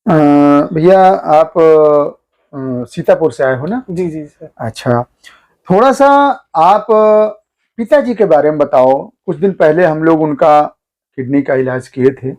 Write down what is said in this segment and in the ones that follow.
भैया आप सीतापुर से आए हो ना? जी जी सर। अच्छा, थोड़ा सा आप पिताजी के बारे में बताओ। कुछ दिन पहले हम लोग उनका किडनी का इलाज किए थे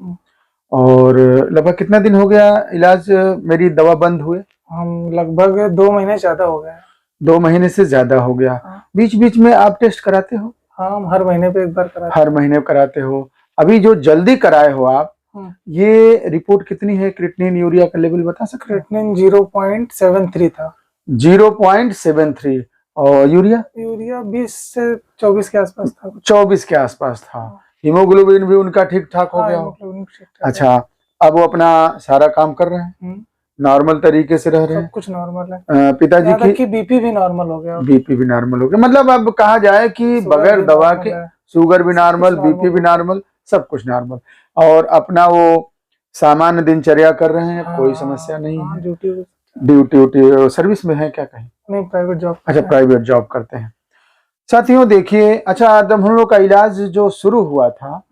और लगभग कितना दिन हो गया इलाज मेरी दवा बंद हुए? हम लगभग 2 महीने ज्यादा हो गए। 2 महीने से ज्यादा हो गया। हाँ। बीच बीच में आप टेस्ट कराते हो? हाँ, हम हर महीने पे एक बार कराते हर महीने कराते हो। अभी जो जल्दी कराए हो आप, हैं। ये रिपोर्ट कितनी है? क्रिएटिनिन यूरिया का लेवल बता सकते हो? क्रिएटिनिन 0.73 था। 0.73 और यूरिया? यूरिया 20 से 24 के आसपास था। 24 के आसपास था। हीमोग्लोबिन भी उनका ठीक ठाक हो हाँ, गया? हीमोग्लोबिन ठीक ठाक है। अच्छा, अब वो अपना सारा काम कर रहे हैं, नॉर्मल तरीके से रह रहे हैं? सब कुछ नॉर्मल है। पिताजी की बीपी भी नॉर्मल हो गया। बीपी भी नॉर्मल हो गया, मतलब अब कहा जाए कि बगैर दवा के शुगर भी नॉर्मल, बीपी भी नॉर्मल, सब कुछ नॉर्मल। और अपना वो सामान्य दिनचर्या कर रहे हैं, कोई समस्या नहीं है। ड्यूटी सर्विस में है क्या कहीं? नहीं, प्राइवेट जॉब। अच्छा, प्राइवेट जॉब करते हैं। साथियों देखिए, अच्छा जब हम लोग का इलाज जो शुरू हुआ था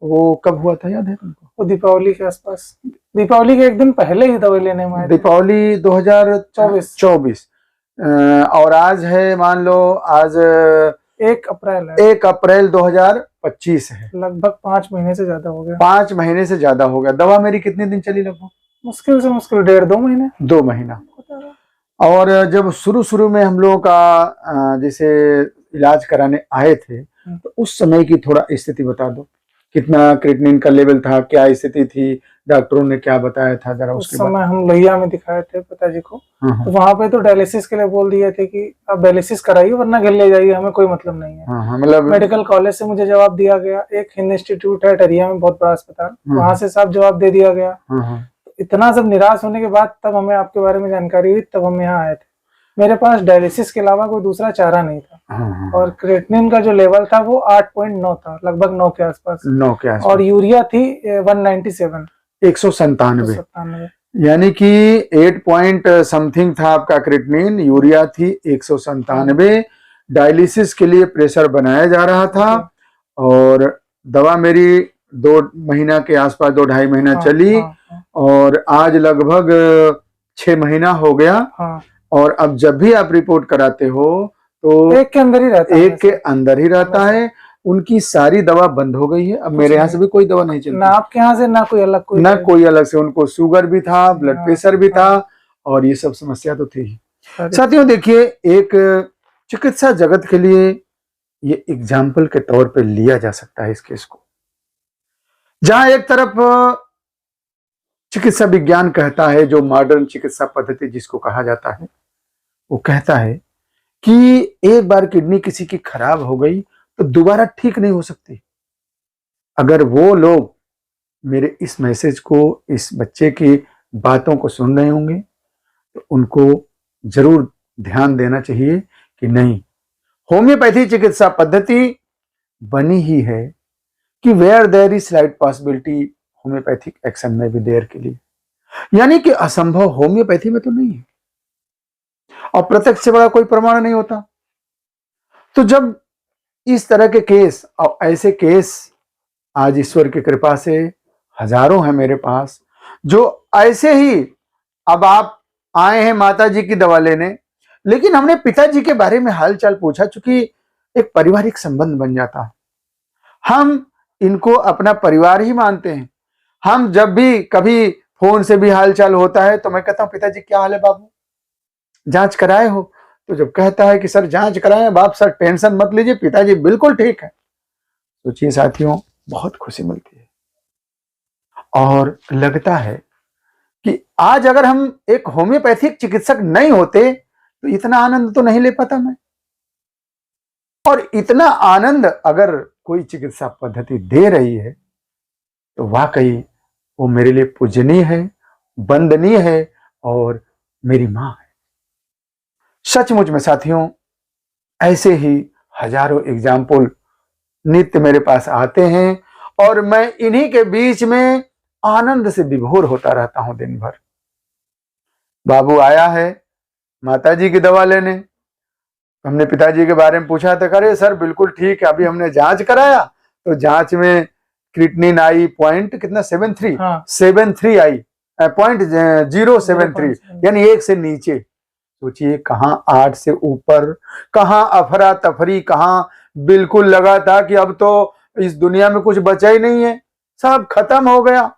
वो कब हुआ था, याद है तुमको? वो दीपावली के आसपास, दीपावली के एक दिन पहले ही दवाई लेने में आए थे। दीपावली 2024। और आज है, मान लो आज 1 अप्रैल है। 1 अप्रैल 2025 है। लगभग 5 महीने से ज्यादा हो गया। 5 महीने से ज्यादा हो गया। दवा मेरी कितने दिन चली? लगभग मुश्किल से मुश्किल 1.5-2 महीने। 2 महीना। और जब शुरू शुरू में हम लोगों का जैसे इलाज कराने आए थे, तो उस समय की थोड़ा स्थिति बता दो। कितना क्रिएटिनिन का लेवल था, क्या स्थिति थी, डॉक्टरों ने क्या बताया था, जरा उसके समय हम लोहिया में दिखाए थे पिताजी को। तो वहां पे तो डायलिसिस के लिए बोल दिए थे कि आप डायलिसिस कराइए वरना घर ले जाइए, हमें कोई मतलब नहीं है। मतलब मेडिकल कॉलेज से मुझे जवाब दिया गया, एक हिंद इंस्टीट्यूट है टरिया में, बहुत बड़ा अस्पताल, वहां से साफ जवाब दे दिया गया। इतना सब निराश होने के बाद तब हमें आपके बारे में जानकारी हुई, तब हम यहाँ आए थे। मेरे पास डायलिसिस के अलावा कोई दूसरा चारा नहीं था। और क्रिएटिनिन का जो लेवल था वो 8.9 था, लगभग 9 के आसपास। 9 के आसपास। और यूरिया थी 197। 197, यानी कि 8 पॉइंट समथिंग था आपका क्रिएटिनिन, यूरिया थी 197। डायलिसिस के लिए प्रेशर बनाया जा रहा था। और दवा मेरी 2 महीना के आसपास, 2-2.5 महीना चली। और आज लगभग 6 महीना हो गया। और अब जब भी आप रिपोर्ट कराते हो तो एक के अंदर ही रहता है। एक के अंदर ही रहता है। उनकी सारी दवा बंद हो गई है। अब मेरे यहाँ से भी कोई दवा नहीं चलती, ना आपके यहाँ से, ना कोई अलग से। उनको शुगर भी था, ब्लड प्रेशर भी था, और ये सब समस्या तो थी ही। साथियों देखिए, एक चिकित्सा जगत के लिए ये एग्जाम्पल के तौर पे लिया जा सकता है इस केस को, जहां एक तरफ चिकित्सा विज्ञान कहता है, जो मॉडर्न चिकित्सा पद्धति जिसको कहा जाता है, वो कहता है कि एक बार किडनी किसी की खराब हो गई तो दोबारा ठीक नहीं हो सकती। अगर वो लोग मेरे इस मैसेज को, इस बच्चे की बातों को सुन रहे होंगे, तो उनको जरूर ध्यान देना चाहिए कि नहीं, होम्योपैथी चिकित्सा पद्धति बनी ही है कि where there is slight possibility, homeopathic action में भी देर के लिए, यानी कि असंभव होम्योपैथी में तो नहीं है, और प्रत्यक्ष से बड़ा कोई प्रमाण नहीं होता। तो जब इस तरह के केस, और ऐसे केस आज ईश्वर की कृपा से हजारों हैं मेरे पास, जो ऐसे ही, अब आप आए हैं माता जी की दवा लेने, लेकिन हमने पिताजी के बारे में हालचाल पूछा, चूंकि एक पारिवारिक संबंध बन जाता है। हम इनको अपना परिवार ही मानते हैं। हम जब भी कभी फोन से भी हालचाल होता है तो मैं कहता हूं, पिताजी क्या हाल है बाबू, जांच कराए हो? तो जब कहता है कि सर जांच कराए बाप, सर टेंशन मत लीजिए, पिताजी बिल्कुल ठीक है, सोचिए साथियों, बहुत खुशी मिलती है। और लगता है कि आज अगर हम एक होम्योपैथिक चिकित्सक नहीं होते तो इतना आनंद तो नहीं ले पाता मैं। और इतना आनंद अगर कोई चिकित्सा पद्धति दे रही है तो वाकई वो मेरे लिए पूजनीय है, वंदनीय है, और मेरी मां है। सचमुच में साथियों, ऐसे ही हजारों एग्जाम्पल नित्य मेरे पास आते हैं, और मैं इन्हीं के बीच में आनंद से विभोर होता रहता हूं दिन भर। बाबू आया है माताजी की दवा लेने, हमने पिताजी के बारे में पूछा तो करे सर बिल्कुल ठीक है, अभी हमने जांच कराया तो जांच में क्रिएटिनिन आई पॉइंट कितना, 73। 73 आई। 0.073, यानी 1 से नीचे। सोचिए कहाँ 8 से ऊपर, कहाँ अफरा तफरी, कहाँ बिल्कुल लगा था कि अब तो इस दुनिया में कुछ बचा ही नहीं है, सब खत्म हो गया।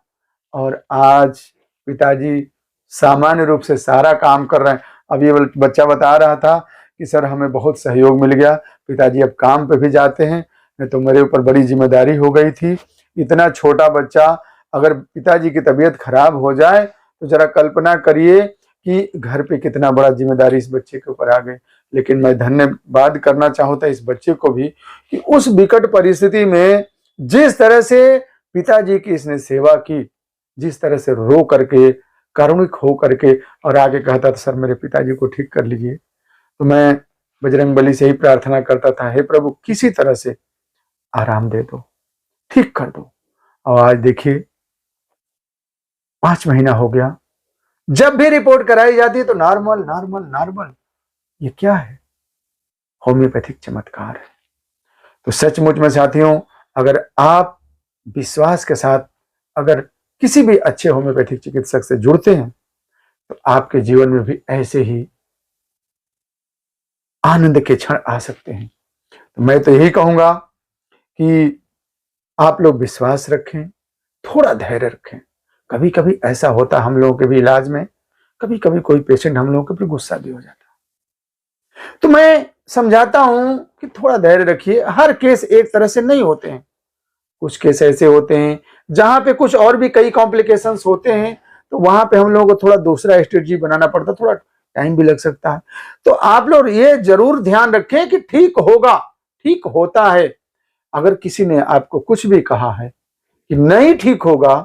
और आज पिताजी सामान्य रूप से सारा काम कर रहे हैं। अब ये बच्चा बता रहा था कि सर हमें बहुत सहयोग मिल गया, पिताजी अब काम पे भी जाते हैं, नहीं तो मेरे ऊपर बड़ी जिम्मेदारी हो गई थी। इतना छोटा बच्चा, अगर पिताजी की तबीयत खराब हो जाए तो जरा कल्पना करिए कि घर पे कितना बड़ा जिम्मेदारी इस बच्चे के ऊपर आ गई। लेकिन मैं धन्यवाद करना चाहता इस बच्चे को भी कि उस विकट परिस्थिति में जिस तरह से पिताजी की इसने सेवा की, जिस तरह से रो करके, कारुणिक हो करके, और आगे कहता था सर मेरे पिताजी को ठीक कर लीजिए। तो मैं बजरंगबली से ही प्रार्थना करता था, हे प्रभु किसी तरह से आराम दे दो, ठीक कर दो। और आज देखिए 5 महीना हो गया, जब भी रिपोर्ट कराई जाती है तो नॉर्मल नॉर्मल नॉर्मल। ये क्या है? होम्योपैथिक चमत्कार है। तो सचमुच में साथियों, अगर आप विश्वास के साथ अगर किसी भी अच्छे होम्योपैथिक चिकित्सक से जुड़ते हैं तो आपके जीवन में भी ऐसे ही आनंद के क्षण आ सकते हैं। तो मैं तो यही कहूंगा कि आप लोग विश्वास रखें, थोड़ा धैर्य रखें। कभी कभी ऐसा होता हम लोगों के भी इलाज में, कभी कभी कोई पेशेंट हम लोगों के ऊपर गुस्सा भी हो जाता, तो मैं समझाता हूं कि थोड़ा धैर्य रखिए। हर केस एक तरह से नहीं होते हैं, कुछ केस ऐसे होते हैं जहां पे कुछ और भी कई कॉम्प्लिकेशंस होते हैं, तो वहां पे हम लोगों को थोड़ा दूसरा स्ट्रेटजी बनाना पड़ता, थोड़ा टाइम भी लग सकता है। तो आप लोग ये जरूर ध्यान रखें कि ठीक होगा, ठीक होता है। अगर किसी ने आपको कुछ भी कहा है कि नहीं ठीक होगा,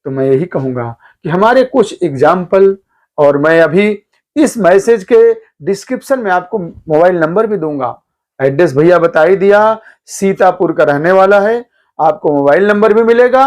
तो मैं यही कहूंगा कि हमारे कुछ एग्जाम्पल, और मैं अभी इस मैसेज के डिस्क्रिप्शन में आपको मोबाइल नंबर भी दूंगा। एड्रेस भैया बता ही दिया, सीतापुर का रहने वाला है, आपको मोबाइल नंबर भी मिलेगा,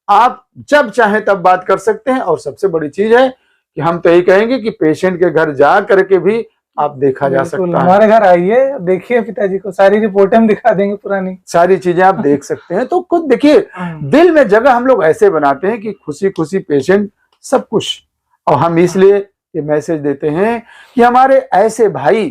आप जब चाहें तब बात कर सकते हैं। और सबसे बड़ी चीज है कि हम तो यही कहेंगे कि पेशेंट के घर जा करके भी आप देखा जा सकता है। हमारे घर आइए, देखिए पिताजी को, सारी रिपोर्टें हम दिखा देंगे, पुरानी सारी चीजें आप देख सकते हैं। तो खुद देखिए, दिल में जगह हम लोग ऐसे बनाते हैं कि खुशी खुशी पेशेंट सब कुछ। और हम इसलिए ये मैसेज देते हैं कि हमारे ऐसे भाई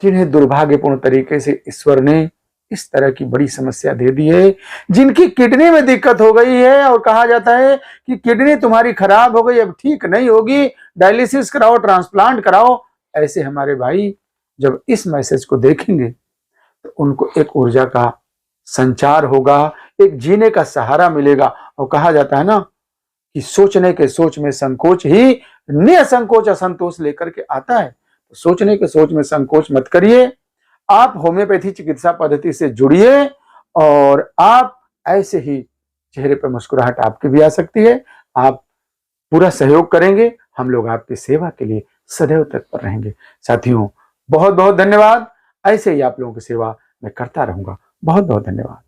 जिन्हें दुर्भाग्यपूर्ण तरीके से ईश्वर ने इस तरह की बड़ी समस्या दे दी है, जिनकी किडनी में दिक्कत हो गई है और कहा जाता है कि किडनी तुम्हारी खराब हो गई, अब ठीक नहीं होगी, डायलिसिस कराओ, ट्रांसप्लांट कराओ। ऐसे हमारे भाई जब इस मैसेज को देखेंगे तो उनको एक ऊर्जा का संचार होगा, एक जीने का सहारा मिलेगा। और कहा जाता है ना कि सोचने के सोच में संकोच ही निसंकोच असंतोष लेकर के आता है। तो सोचने के सोच में संकोच मत करिए, आप होम्योपैथी चिकित्सा पद्धति से जुड़िए और आप ऐसे ही चेहरे पर मुस्कुराहट आपकी भी आ सकती है। आप पूरा सहयोग करेंगे, हम लोग आपकी सेवा के लिए सदैव तत्पर रहेंगे। साथियों बहुत बहुत धन्यवाद, ऐसे ही आप लोगों की सेवा मैं करता रहूंगा। बहुत बहुत धन्यवाद।